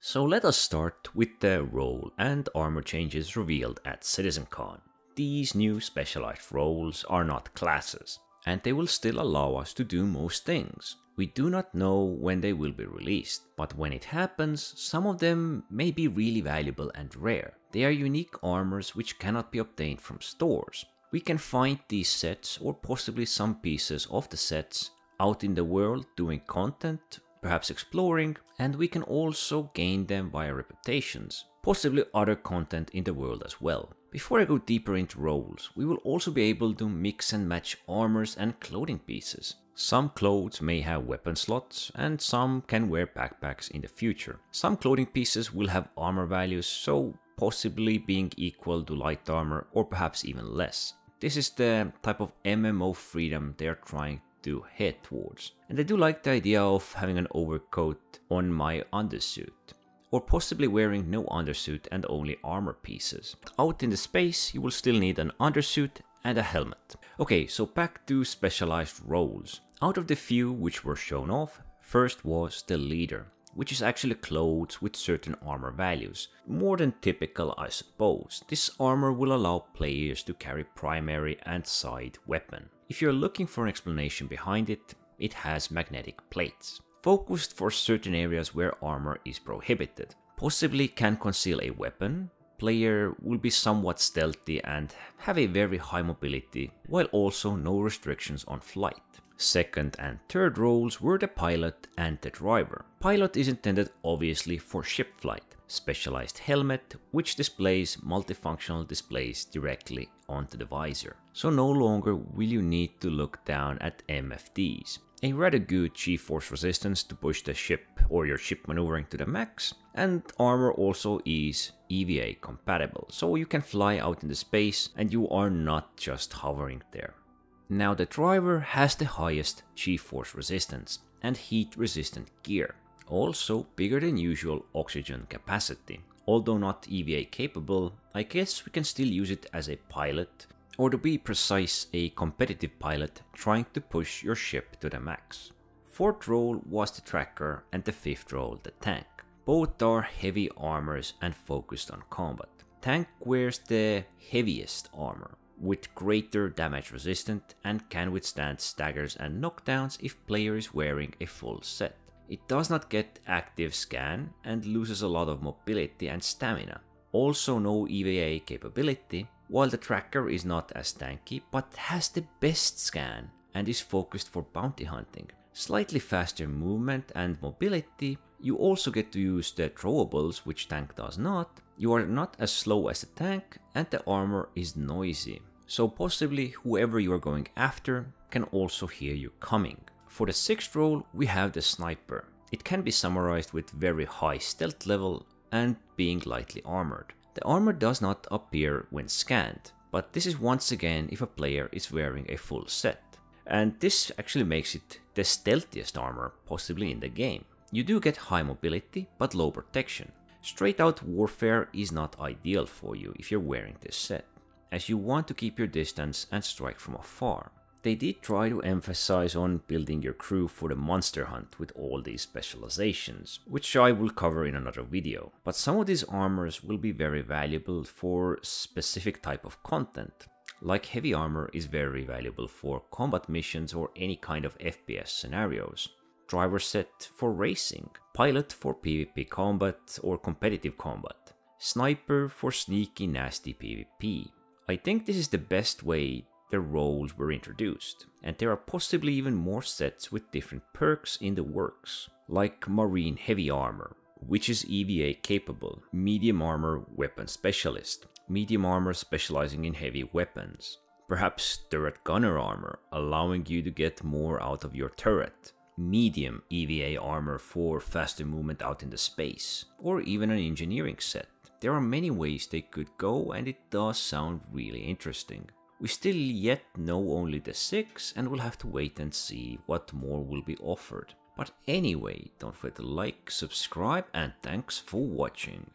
So let us start with the role and armor changes revealed at CitizenCon. These new specialized roles are not classes, and they will still allow us to do most things. We do not know when they will be released, but when it happens, some of them may be really valuable and rare. They are unique armors which cannot be obtained from stores. We can find these sets or possibly some pieces of the sets out in the world doing content, perhaps exploring, and we can also gain them via reputations, possibly other content in the world as well. Before I go deeper into roles, we will also be able to mix and match armors and clothing pieces. Some clothes may have weapon slots, and some can wear backpacks in the future. Some clothing pieces will have armor values, so possibly being equal to light armor or perhaps even less. This is the type of MMO freedom they are trying to head towards. And I do like the idea of having an overcoat on my undersuit, or possibly wearing no undersuit and only armor pieces. Out in the space, you will still need an undersuit and a helmet. Okay, so back to specialized roles. Out of the few which were shown off, first was the leader, which is actually clothes with certain armor values. More than typical, I suppose. This armor will allow players to carry primary and side weapon. If you're looking for an explanation behind it, it has magnetic plates, focused for certain areas where armor is prohibited. Possibly can conceal a weapon. Player will be somewhat stealthy and have a very high mobility, while also no restrictions on flight. Second and third roles were the pilot and the driver. Pilot is intended obviously for ship flight. Specialized helmet, which displays multifunctional displays directly onto the visor. So no longer will you need to look down at MFDs. A rather good G-force resistance to push the ship or your ship maneuvering to the max, and armor also is EVA compatible, so you can fly out in the space and you are not just hovering there. Now the driver has the highest G-force resistance and heat resistant gear, also bigger than usual oxygen capacity. Although not EVA capable, I guess we can still use it as a pilot, or to be precise, a competitive pilot trying to push your ship to the max. Fourth role was the tracker and the fifth role the tank. Both are heavy armors and focused on combat. Tank wears the heaviest armor, with greater damage resistant and can withstand staggers and knockdowns if player is wearing a full set. It does not get active scan and loses a lot of mobility and stamina. Also no EVA capability, while the tracker is not as tanky but has the best scan and is focused for bounty hunting. Slightly faster movement and mobility, you also get to use the throwables, which tank does not. You are not as slow as the tank and the armor is noisy, so possibly whoever you are going after can also hear you coming. For the sixth role we have the sniper. It can be summarized with very high stealth level and being lightly armored. The armor does not appear when scanned, but this is once again if a player is wearing a full set. And this actually makes it the stealthiest armor possibly in the game. You do get high mobility but low protection. Straight out warfare is not ideal for you if you're wearing this set, as you want to keep your distance and strike from afar. They did try to emphasize on building your crew for the monster hunt with all these specializations, which I will cover in another video. But some of these armors will be very valuable for specific type of content. Like heavy armor is very valuable for combat missions or any kind of FPS scenarios. Driver set for racing, pilot for PvP combat or competitive combat, sniper for sneaky nasty PvP. I think this is the best way the roles were introduced, and there are possibly even more sets with different perks in the works, like marine heavy armor, which is EVA capable, medium armor weapon specialist, medium armor specializing in heavy weapons, perhaps turret gunner armor, allowing you to get more out of your turret, medium EVA armor for faster movement out in the space, or even an engineering set. There are many ways they could go, and it does sound really interesting. We still yet know only the 6 and we'll have to wait and see what more will be offered. But anyway, don't forget to like, subscribe, and thanks for watching.